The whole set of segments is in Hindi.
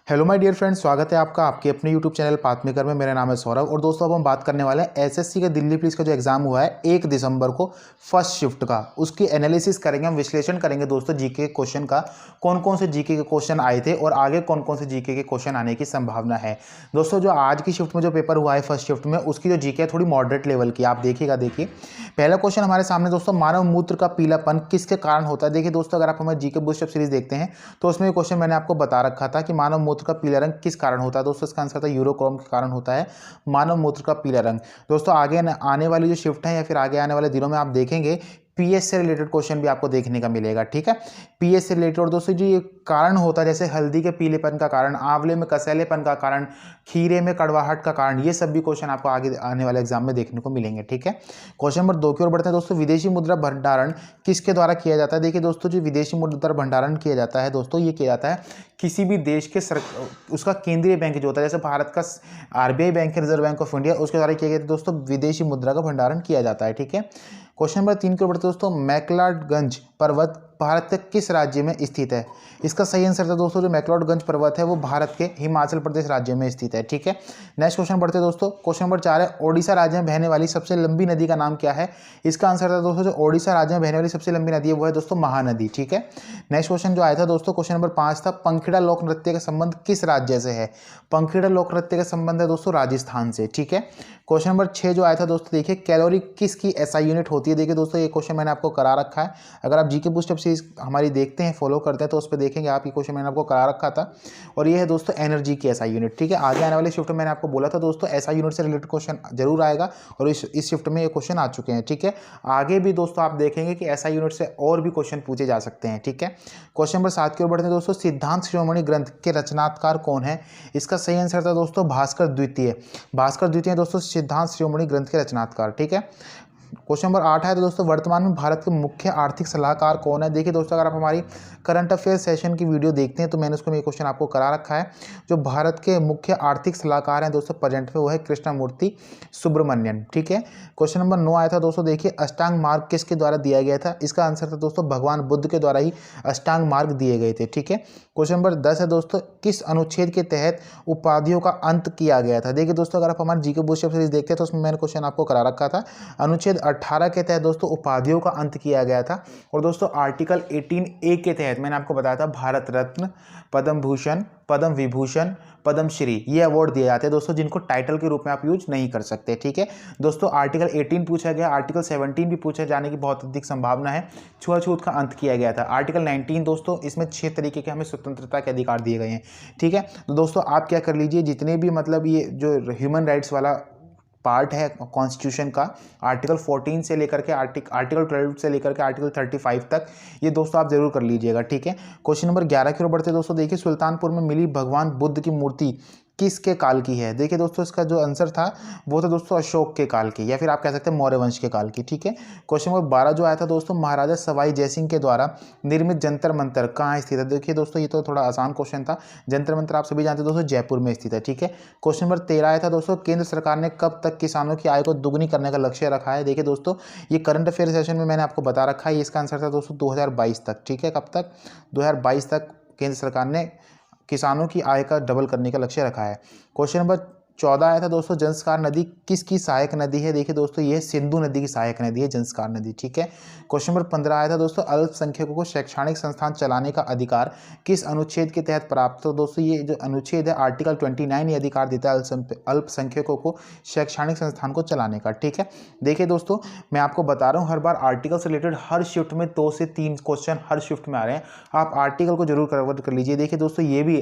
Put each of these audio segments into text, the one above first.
हेलो माय डियर फ्रेंड्स, स्वागत है आपका आपके अपने यूट्यूब चैनल पाथ मेकर में। मेरा नाम है सौरभ और दोस्तों अब हम बात करने वाले हैं एसएससी का दिल्ली पुलिस का जो एग्जाम हुआ है 1 दिसंबर को फर्स्ट शिफ्ट का, उसकी एनालिसिस करेंगे, हम विश्लेषण करेंगे दोस्तों जीके के क्वेश्चन का। कौन कौन से जीके के क्वेश्चन आए थे और आगे कौन कौन से जीके के क्वेश्चन आने की संभावना है। दोस्तों जो आज की शिफ्ट में जो पेपर हुआ है फर्स्ट शिफ्ट में, उसकी जो जीके है थोड़ी मॉडरेट लेवल की, आप देखिएगा। देखिए पहला क्वेश्चन हमारे सामने दोस्तों, मानव मूत्र का पीलापन किसके कारण होता है। देखिए दोस्तों, अगर आप हमारे जीके बूस्टअप सीरीज देखते हैं तो उसमें क्वेश्चन मैंने आपको बता रखा था कि मानव मूत्र का पीला रंग किस कारण होता है। दोस्तों इसका आंसर था यूरोक्रोम के कारण होता है मानव मूत्र का पीला रंग। दोस्तों आगे आने वाली जो शिफ्ट है या फिर आगे आने वाले दिनों में आप देखेंगे पीएच से रिलेटेड क्वेश्चन भी आपको देखने का मिलेगा, ठीक है। पीएच से रिलेटेड। और दोस्तों जो ये कारण होता है, जैसे हल्दी के पीलेपन का कारण, आंवले में कसैलेपन का कारण, खीरे में कड़वाहट का कारण, ये सब भी क्वेश्चन आपको आगे आने वाले एग्जाम में देखने को मिलेंगे, ठीक है। क्वेश्चन नंबर 2 की ओर बढ़ते हैं दोस्तों। विदेशी मुद्रा भंडारण किसके द्वारा किया जाता है। देखिए दोस्तों, जो विदेशी मुद्रा भंडारण किया जाता है दोस्तों, ये किया जाता है किसी भी देश के उसका केंद्रीय बैंक जो होता है, जैसे भारत का आरबीआई बैंक है, रिजर्व बैंक ऑफ इंडिया, उसके द्वारा किया गया दोस्तों विदेशी मुद्रा का भंडारण किया जाता है, ठीक है। क्वेश्चन नंबर 3 के ऊपर दोस्तों, मैक्लोडगंज पर्वत भारत के किस राज्य में स्थित है। इसका सही आंसर था दोस्तों, जो मैक्लोडगंज पर्वत है वो भारत के हिमाचल प्रदेश राज्य में स्थित है, ठीक है। नेक्स्ट क्वेश्चन बढ़ते हैं दोस्तों। क्वेश्चन नंबर 4 है, ओडिशा राज्य में बहने वाली सबसे लंबी नदी का नाम क्या है। इसका आंसर था दोस्तों, जो ओडिशा राज्य में बहने वाली सबसे लंबी नदी है वो है दोस्तों महानदी, ठीक है। नेक्स्ट क्वेश्चन जो आया था दोस्तों, क्वेश्चन नंबर 5 था, पंखीड़ा लोक नृत्य का संबंध किस राज्य से है। पंखीड़ा लोक नृत्य का संबंध है दोस्तों राजस्थान से, ठीक है। क्वेश्चन नंबर 6 जो आया था दोस्तों, देखिए कैलोरी किसकी एसआई यूनिट होती है। देखिए दोस्तों, ये क्वेश्चन मैंने आपको करा रखा है। अगर आप जीके बूस्टअप सीरीज हमारी देखते हैं, फॉलो करते हैं, तो उस पर देखेंगे आप, ये क्वेश्चन मैंने आपको करा रखा था। और ये है दोस्तों एनर्जी की एसआई यूनिट, ठीक है। आगे आने वाले शिफ्ट में मैंने आपको बोला था दोस्तों एसआई यूनिट से रिलेटेड क्वेश्चन जरूर आएगा, और इस शिफ्ट में ये क्वेश्चन आ चुके हैं, ठीक है। आगे भी दोस्तों आप देखेंगे कि एसआई यूनिट से और भी क्वेश्चन पूछे जा सकते हैं, ठीक है। क्वेश्चन नंबर 7 की ओर बढ़ते हैं दोस्तों। सिद्धांत शिरोमणि ग्रंथ के रचनाकार कौन है। इसका सही आंसर था दोस्तों भास्कर द्वितीय। भास्कर द्वितीय दोस्तों सिद्धांत शिरोमणि ग्रंथ के रचनाकार, ठीक है। क्वेश्चन नंबर 8 है तो दोस्तों, वर्तमान में भारत के मुख्य आर्थिक सलाहकार कौन है। देखिए दोस्तों, अगर आप हमारी करंट अफेयर सेशन की वीडियो देखते हैं तो मैंने उसको ये क्वेश्चन आपको करा रखा है। जो भारत के मुख्य आर्थिक सलाहकार हैं दोस्तों प्रेजेंट में, वो है कृष्णमूर्ति सुब्रमण्यन, ठीक है। क्वेश्चन नंबर 9 आया था दोस्तों, देखिए अष्टांग मार्ग किसके द्वारा दिया गया था। इसका आंसर था दोस्तों भगवान बुद्ध के द्वारा ही अष्टांग मार्ग दिए गए थे, ठीक है। क्वेश्चन नंबर 10 है दोस्तों, किस अनुच्छेद के तहत उपाधियों का अंत किया गया था। देखिए दोस्तों, अगर आप हमारे जीके बूस्टअप सीरीज देखते हैं तो उसमें मैंने क्वेश्चन आपको करा रखा था। अनुच्छेद 18 के तहत दोस्तों उपाधियों का अंत किया गया था। और दोस्तों आर्टिकल 18A के तहत मैंने आपको बताया था भारत रत्न, पद्म भूषण, पद्म विभूषण, पद्मश्री, ये अवार्ड दिए जाते हैं दोस्तों, जिनको टाइटल के रूप में आप यूज नहीं कर सकते, ठीक है। दोस्तों आर्टिकल 18 पूछा गया, आर्टिकल 17 भी पूछे जाने की बहुत अधिक संभावना है। छुआछूत का अंत किया गया था। आर्टिकल 19 दोस्तों, इसमें 6 तरीके के हमें स्वतंत्रता के अधिकार दिए गए हैं, ठीक है। तो दोस्तों आप क्या कर लीजिए, जितने भी मतलब ये जो ह्यूमन राइट्स वाला पार्ट है कॉन्स्टिट्यूशन का, आर्टिकल 14 से लेकर के आर्टिकल 12 से लेकर के आर्टिकल 35 तक, ये दोस्तों आप जरूर कर लीजिएगा, ठीक है। क्वेश्चन नंबर 11 की ओर बढ़ते दोस्तों। देखिए सुल्तानपुर में मिली भगवान बुद्ध की मूर्ति किसके काल की है। देखिए दोस्तों, इसका जो आंसर था वो था दोस्तों अशोक के काल की, या फिर आप कह सकते हैं मौर्य वंश के काल की, ठीक है। क्वेश्चन नंबर 12 जो आया था दोस्तों, महाराजा सवाई जयसिंह के द्वारा निर्मित जंतर मंतर कहाँ स्थित है। देखिए दोस्तों, ये तो थोड़ा आसान क्वेश्चन था। जंतर मंतर आप सभी जानते हैं दोस्तों जयपुर में स्थित है, ठीक है। क्वेश्चन नंबर 13 आया था दोस्तों, केंद्र सरकार ने कब तक किसानों की आय को दुगनी करने का लक्ष्य रखा है। देखिए दोस्तों, ये करंट अफेयर सेशन में मैंने आपको बता रखा है। इसका आंसर था दोस्तों 2022 तक, ठीक है। कब तक, 2022 तक केंद्र सरकार ने किसानों की आय का डबल करने का लक्ष्य रखा है। क्वेश्चन नंबर 14 आया था दोस्तों, जंस्कार नदी किसकी सहायक नदी है। देखिए दोस्तों, ये सिंधु नदी की सहायक नदी है जंस्कार नदी, ठीक है। क्वेश्चन नंबर 15 आया था दोस्तों, अल्पसंख्यकों को शैक्षणिक संस्थान चलाने का अधिकार किस अनुच्छेद के तहत प्राप्त। तो दोस्तों ये जो अनुच्छेद है आर्टिकल 29 ये अधिकार देता है अल्पसंख्यकों को शैक्षणिक संस्थान को चलाने का, ठीक है। देखिए दोस्तों, मैं आपको बता रहा हूँ हर बार आर्टिकल से रिलेटेड हर शिफ्ट में 2 से 3 क्वेश्चन हर शिफ्ट में आ रहे हैं। आप आर्टिकल को जरूर कवर कर लीजिए। देखिए दोस्तों, ये भी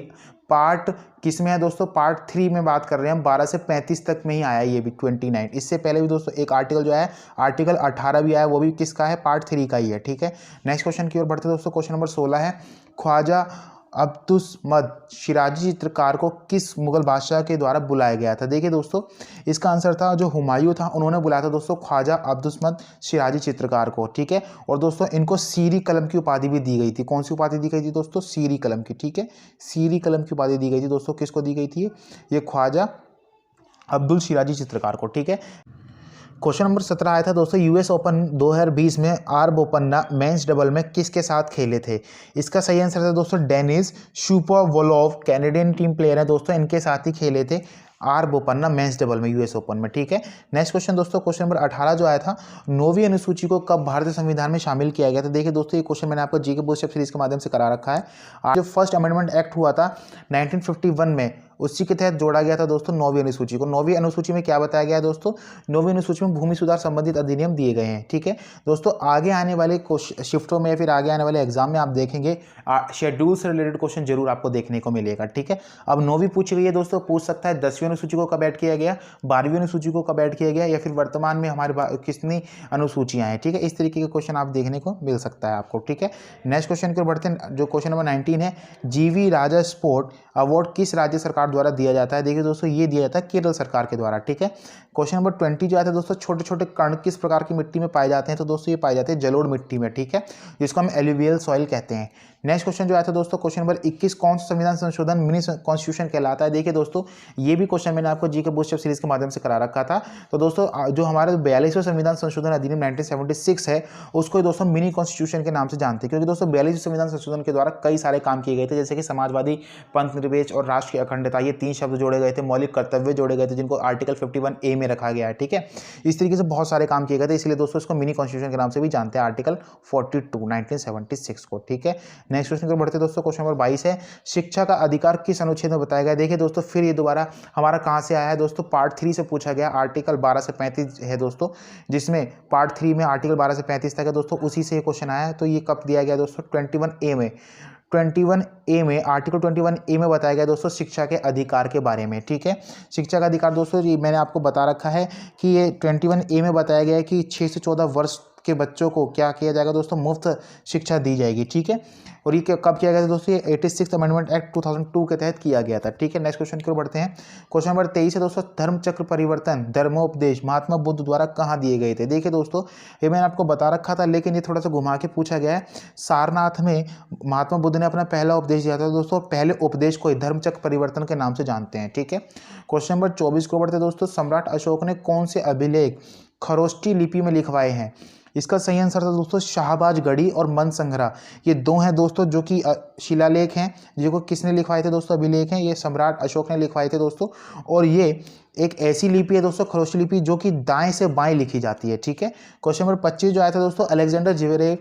पार्ट किस में है दोस्तों, पार्ट 3 में बात कर रहे हैं हम, 12 से 35 तक में ही आया ये भी 29। इससे पहले भी दोस्तों एक आर्टिकल जो है आर्टिकल 18 भी आया, वो भी किसका है, पार्ट 3 का ही है, ठीक है। नेक्स्ट क्वेश्चन की ओर बढ़ते दोस्तों। क्वेश्चन नंबर 16 है, ख्वाजा अब्दुस्मद शिराजी चित्रकार को किस मुगल बादशाह के द्वारा बुलाया गया था। देखिए दोस्तों, इसका आंसर था जो हुमायूं था, उन्होंने बुलाया था दोस्तों ख्वाजा अब्दुस्मद शिराजी चित्रकार को, ठीक है। और दोस्तों इनको सीरी कलम की उपाधि भी दी गई थी। कौन सी उपाधि दी गई थी दोस्तों, सीरी कलम की, ठीक है। सीरी कलम की उपाधि दी गई थी दोस्तों, किसको दी गई थी, ये ख्वाजा अब्दुल शिराजी चित्रकार को, ठीक है। क्वेश्चन नंबर 17 आया था दोस्तों, यूएस ओपन 2020 में आर बोपन्ना मेंस डबल में किसके साथ खेले थे? इसका सही आंसर था दोस्तों डेनिस शुपोवलोव, कैनेडियन टीम प्लेयर है दोस्तों, इनके साथ ही खेले थे आर बोपन्ना मेंस डबल में यूएस ओपन में। ठीक है, नेक्स्ट क्वेश्चन दोस्तों, क्वेश्चन नंबर 18 जो आया था, 9वीं अनुसूची को कब भारतीय संविधान में शामिल किया गया था? देखिए दोस्तों, ये क्वेश्चन मैंने आपको जीके बूस्ट सीरीज के माध्यम से करा रखा है। आज जो फर्स्ट अमेंडमेंट एक्ट हुआ था 1951 में, उसी के तहत जोड़ा गया था दोस्तों 9वीं अनुसूची को। 9वीं अनुसूची में क्या बताया गया है दोस्तों? 9वीं अनुसूची में भूमि सुधार संबंधित अधिनियम दिए गए हैं। ठीक है दोस्तों, आगे आने वाले शिफ्टों में या फिर आगे आने वाले एग्जाम में आप देखेंगे शेड्यूल से रिलेटेड क्वेश्चन जरूर आपको देखने को मिलेगा। ठीक है, अब 9वीं पूछी गई है दोस्तों, पूछ सकता है 10वीं अनुसूची को कब ऐड किया गया, 12वीं अनुसूची को कब ऐड किया गया, या फिर वर्तमान में हमारे कितनी अनुसूचियां हैं। ठीक है, इस तरीके के क्वेश्चन आप देखने को मिल सकता है आपको। ठीक है, नेक्स्ट क्वेश्चन की ओर बढ़ते हैं, जो क्वेश्चन नंबर 19 है, जीवी राजा स्पोर्ट अवार्ड किस राज्य सरकार द्वारा दिया जाता है? देखिए दोस्तों, ये दिया जाता है केरल सरकार के द्वारा। ठीक है, क्वेश्चन नंबर 20 जो आता है दोस्तों, छोटे छोटे कण किस प्रकार की मिट्टी में पाए जाते हैं? तो दोस्तों ये पाए जाते हैं जलोढ़ मिट्टी में। ठीक है, जिसको हम एलुवियल सॉइल कहते हैं। नेक्स्ट क्वेश्चन जो आया था दोस्तों, क्वेश्चन नंबर 21, कौन सा संविधान संशोधन मिनी कॉन्स्टिट्यूशन कहलाता है? देखिए दोस्तों, ये भी क्वेश्चन मैंने आपको जीके बूस्टअप सीरीज के माध्यम से करा रखा था। तो दोस्तों, जो हमारा 42वां संविधान संशोधन अधिनियम 1976 है, उसको ही दोस्तों मिनी कॉन्स्टिट्यूशन के नाम से जानते हैं, क्योंकि दोस्तों 42वें संविधान संशोधन के द्वारा कई सारे काम किए गए थे, जैसे कि समाजवादी, पंथ निरपेक्ष और राष्ट्र की अखंडता, ये 3 शब्द जोड़े गए थे, मौलिक कर्तव्य जोड़े गए थे, जिनको आर्टिकल 51A में रखा गया है। ठीक है, इस तरीके से बहुत सारे काम किए गए थे, इसलिए दोस्तों इसको मिनी कॉन्स्टिट्यूशन के नाम से भी जानते हैं, आर्टिकल 42 1976 को। ठीक है, नेक्स्ट क्वेश्चन को बढ़ते दोस्तों, क्वेश्चन नंबर 22 है, शिक्षा का अधिकार किस अनुच्छेद में बताया गया? देखिए दोस्तों, फिर ये दोबारा हमारा कहां से आया है दोस्तों? पार्ट 3 से पूछा गया, आर्टिकल 12 से 35 है दोस्तों, जिसमें पार्ट 3 में आर्टिकल 12 से 35 तक है दोस्तों, उसी से ये क्वेश्चन आया है। तो ये कब दिया गया दोस्तों? 21A में। 21A में, आर्टिकल 21A में बताया गया दोस्तों शिक्षा के अधिकार के बारे में। ठीक है, शिक्षा का अधिकार दोस्तों ये मैंने आपको बता रखा है कि ये 21A में बताया गया है कि 6 से 14 वर्ष के बच्चों को क्या किया जाएगा दोस्तों? मुफ्त शिक्षा दी जाएगी। ठीक है, और ये कब किया गया था दोस्तों? ये 86 अमेंडमेंट एक्ट 2002 के तहत किया गया था। ठीक है, नेक्स्ट क्वेश्चन की ओर बढ़ते हैं, क्वेश्चन नंबर 23 है दोस्तों, धर्मचक्र परिवर्तन धर्मोपदेश महात्मा बुद्ध द्वारा कहाँ दिए गए थे? देखिए दोस्तों, ये मैंने आपको बता रखा था, लेकिन ये थोड़ा सा घुमा के पूछा गया है। सारनाथ में महात्मा बुद्ध ने अपना पहला उपदेश दिया था दोस्तों, पहले उपदेश को धर्मचक्र परिवर्तन के नाम से जानते हैं। ठीक है, क्वेश्चन नंबर 24 को बढ़ते दोस्तों, सम्राट अशोक ने कौन से अभिलेख खरोष्टी लिपि में लिखवाए हैं? इसका सही आंसर था दोस्तों शाहबाज गढ़ी और मन संग्रह, ये 2 हैं दोस्तों जो कि शिलालेख हैं, जिनको किसने लिखवाए थे दोस्तों? अभिलेख हैं, ये सम्राट अशोक ने लिखवाए थे दोस्तों। और ये एक ऐसी लिपि है दोस्तों, खरोष्टी लिपि, जो कि दाएं से बाएं लिखी जाती है। ठीक है, क्वेश्चन नंबर 25 जो आया था दोस्तों, अलेक्जेंडर ज्वेरेव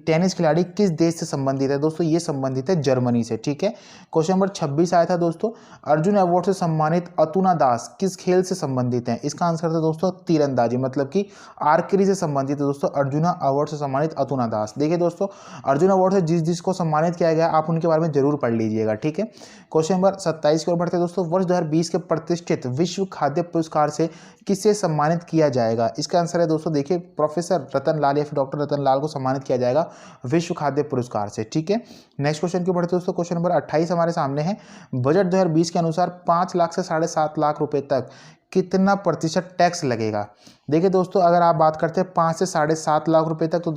टेनिस खिलाड़ी किस देश से संबंधित है? दोस्तों ये संबंधित है जर्मनी से। ठीक है, क्वेश्चन नंबर 26 आया था दोस्तों, अर्जुन अवार्ड से सम्मानित अतुना दास किस खेल से संबंधित है? इसका आंसर था दोस्तों तीरंदाजी, मतलब कि आर्करी से संबंधित है दोस्तों, अर्जुना अवार्ड से सम्मानित अतुना दास। देखिए दोस्तों, अर्जुन अवार्ड से जिसको सम्मानित किया गया, आप उनके बारे में जरूर पढ़ लीजिएगा। ठीक है, क्वेश्चन नंबर 27 की ओर बढ़ते दोस्तों, वर्ष 2020 के प्रतिष्ठित विश्व खाद्य पुरस्कार से किसे सम्मानित किया जाएगा? इसका आंसर है दोस्तों, देखिए प्रोफेसर रतन लाल या फिर डॉक्टर रतन लाल को सम्मानित किया जाएगा विश्व खाद्य पुरस्कार से। ठीक है, नेक्स्ट क्वेश्चन की बढ़ते दोस्तों, क्वेश्चन नंबर 28 हमारे सामने है, बजट 2020 के अनुसार 5 लाख से 7.5 लाख रुपए तक कितना प्रतिशत टैक्स लगेगा? देखिए दोस्तों, अगर आप बात करते हैं 5 से 7.5 लाख रुपए तक, तो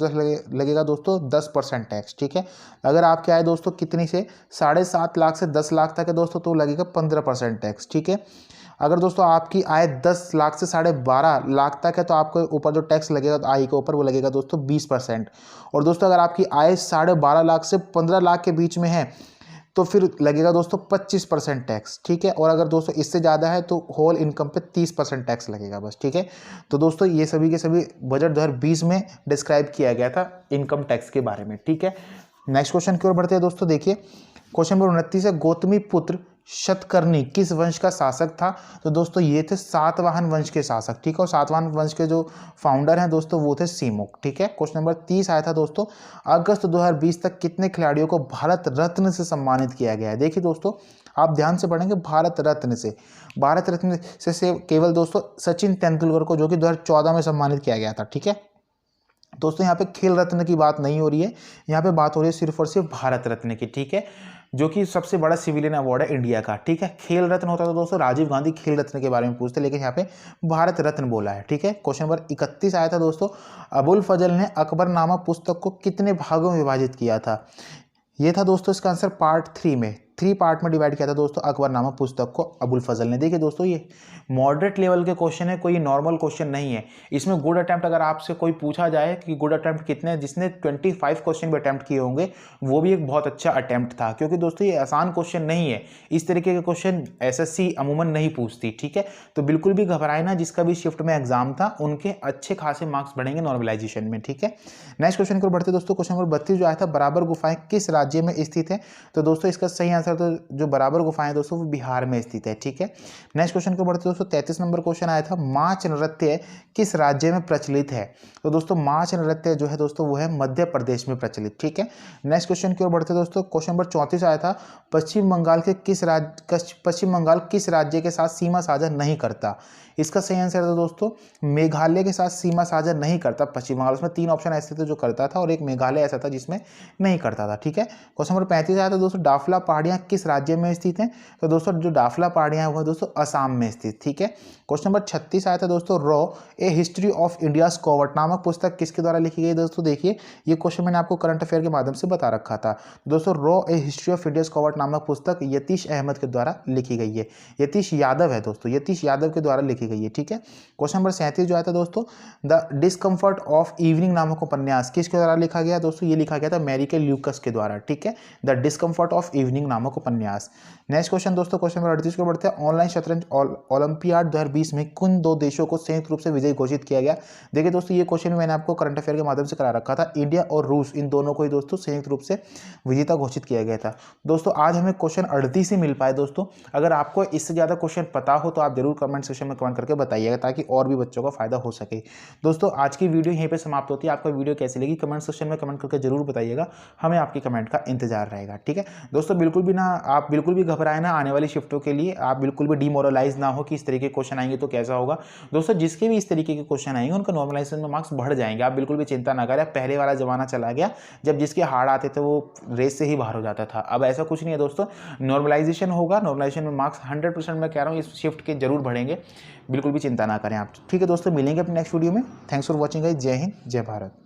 लगेगा दोस्तों 10% टैक्स। ठीक है, अगर आपकी आय दोस्तों कितनी से 7.5 लाख से 10 लाख तक है दोस्तों, तो लगेगा 15% टैक्स। ठीक है, अगर दोस्तों आपकी आय 10 लाख से 12.5 लाख तक है, तो आपको ऊपर जो टैक्स लगेगा आय के ऊपर, वो लगेगा दोस्तों 20%। और दोस्तों अगर आपकी आय 12.5 लाख से 15 लाख के बीच में है, तो फिर लगेगा दोस्तों 25% टैक्स। ठीक है, और अगर दोस्तों इससे ज़्यादा है तो होल इनकम पे 30% टैक्स लगेगा बस। ठीक है, तो दोस्तों ये सभी के सभी बजट 2020 में डिस्क्राइब किया गया था इनकम टैक्स के बारे में। ठीक है, नेक्स्ट क्वेश्चन की ओर बढ़ते हैं दोस्तों, देखिए क्वेश्चन नंबर 29 है, गौतमी पुत्र शतकर्णी किस वंश का शासक था? तो दोस्तों ये थे सातवाहन वंश के शासक। ठीक है, और सातवाहन वंश के जो फाउंडर हैं दोस्तों, वो थे सीमुक। ठीक है, क्वेश्चन नंबर 30 आया था दोस्तों, अगस्त 2020 तक कितने खिलाड़ियों को भारत रत्न से सम्मानित किया गया है? देखिए दोस्तों, आप ध्यान से पढ़ेंगे, भारत रत्न से, भारत रत्न से केवल दोस्तों सचिन तेंदुलकर को, जो कि 2014 में सम्मानित किया गया था। ठीक है दोस्तों, यहाँ पे खेल रत्न की बात नहीं हो रही है, यहाँ पे बात हो रही है सिर्फ और सिर्फ भारत रत्न की। ठीक है, जो कि सबसे बड़ा सिविलियन अवार्ड है इंडिया का। ठीक है, खेल रत्न होता था दोस्तों, राजीव गांधी खेल रत्न के बारे में पूछते, लेकिन यहाँ पे भारत रत्न बोला है। ठीक है, क्वेश्चन नंबर 31 आया था दोस्तों, अबुल फजल ने अकबरनामा पुस्तक को कितने भागों में विभाजित किया था? ये था दोस्तों इसका आंसर पार्ट 3 में 3 पार्ट में डिवाइड किया था दोस्तों अकबरनामा पुस्तक को अबुल फजल ने। देखिए दोस्तों ये मॉडरेट लेवल के क्वेश्चन है, कोई नॉर्मल क्वेश्चन नहीं है। इसमें गुड अटेम्प्ट अगर आपसे कोई पूछा जाए कि गुड अटेम्प्ट कितने हैं, जिसने 25 क्वेश्चन भी अटेम्प्ट किए होंगे वो भी एक बहुत अच्छा अटेम्प्ट था, क्योंकि दोस्तों ये आसान क्वेश्चन नहीं है। इस तरीके के क्वेश्चन एसएससी अमूमन नहीं पूछती, ठीक है। तो बिल्कुल भी घबराए ना, जिसका भी शिफ्ट में एग्जाम था उनके अच्छे खासे मार्क्स बढ़ेंगे नॉर्मलाइजेशन में, ठीक है। नेक्स्ट क्वेश्चन को बढ़ते दोस्तों, क्वेश्चन नंबर 32 जो आया था, बराबर गुफाएं किस राज्य में स्थित है। तो दोस्तों इसका सही आंसर तो जो बराबर गुफाएं दोस्तों वो बिहार में स्थित है, ठीक है। नेक्स्ट क्वेश्चन को बढ़ते दोस्तों, 33 नंबर क्वेश्चन आया था, माच नृत्य किस राज्य में प्रचलित है। तो दोस्तों माच नृत्य जो है दोस्तों वो है मध्य प्रदेश में प्रचलित, ठीक है। नेक्स्ट क्वेश्चन की ओर बढ़ते दोस्तों, क्वेश्चन नंबर 34 आया था, पश्चिम बंगाल किस राज्य के साथ सीमा साझा नहीं करता। इसका सही आंसर है दोस्तों मेघालय के साथ सीमा साझा नहीं करता पश्चिम बंगाल। उसमें 3 ऑप्शन ऐसे थे जो करता था और एक मेघालय ऐसा था जिसमें नहीं करता था, ठीक है। क्वेश्चन नंबर 35 आया था दोस्तों, डाफला पहाड़ियाँ किस राज्य में स्थित हैं। तो दोस्तों जो डाफला पहाड़ियाँ वो दोस्तों असम में स्थित, ठीक है। क्वेश्चन नंबर 36 आया था दोस्तों, raw A history of India covert नामक पुस्तक किसके द्वारा लिखी गई। दोस्तों देखिए ये क्वेश्चन मैंने आपको करंट अफेयर के माध्यम से बता रखा था। दोस्तों raw A history of India covert नामक पुस्तक यतीश अहमद के द्वारा लिखी गई है। यतीश यादव है दोस्तों, यतीश यादव के द्वारा लिखी गई है, ठीक है। क्वेश्चन नंबर 37 जो आया था दोस्तों, द डिस्कम्फर्ट ऑफ इवनिंग नामक उपन्यास किसके द्वारा लिखा गया। दोस्तों ये लिखा गया था मैरी के ल्यूकस के द्वारा, ठीक है। द डिस्कम्फर्ट ऑफ इवनिंग नामक उपन्यास। नेक्स्ट क्वेश्चन दोस्तों, क्वेश्चन नंबर 38 को बढ़ते हैं, ऑनलाइन शतरंज ओलंपियाड 2020 में किन 2 देशों को संयुक्त रूप से विजयी घोषित किया गया। देखिए दोस्तों ये क्वेश्चन मैंने आपको करंट अफेयर के माध्यम से करा रखा था। इंडिया और रूस इन दोनों को ही दोस्तों संयुक्त रूप से विजेता घोषित किया गया था। दोस्तों आज हमें क्वेश्चन 38 ही मिल पाए दोस्तों। अगर आपको इससे ज़्यादा क्वेश्चन पता हो तो आप जरूर कमेंट सेक्शन में कमेंट करके बताइएगा, ताकि और भी बच्चों का फायदा हो सके। दोस्तों आज की वीडियो यहीं पे समाप्त होती है। आपको वीडियो कैसी लगी कमेंट सेक्शन में कमेंट करके जरूर बताइएगा, हमें आपकी कमेंट का इंतजार रहेगा, ठीक है। दोस्तों आप बिल्कुल भी घबराए ना आने वाली शिफ्टों के लिए, आप बिल्कुल भी डिमोरलाइज ना हो कि इस तरीके के क्वेश्चन आएंगे तो कैसा होगा। दोस्तों जिसके भी इस तरीके के क्वेश्चन आएंगे उनका नॉर्मलाइजेशन में मार्क्स बढ़ जाएंगे, आप बिल्कुल भी चिंता ना करें। पहले वाला जमाना चला गया जब जिसके हार्ड आते थे वो रेस से ही बाहर हो जाता था। अब ऐसा कुछ नहीं है दोस्तों, नॉर्मलाइजेशन होगा, नॉर्मलाइजेशन में मार्क्स 100% मैं कह रहा हूँ इस शिफ्ट के जरूर बढ़ेंगे, बिल्कुल भी चिंता ना करें आप, ठीक है। दोस्तों मिलेंगे अपने नेक्स्ट वीडियो में। थैंक्स फॉर वॉचिंग गाइस, जय हिंद जय भारत।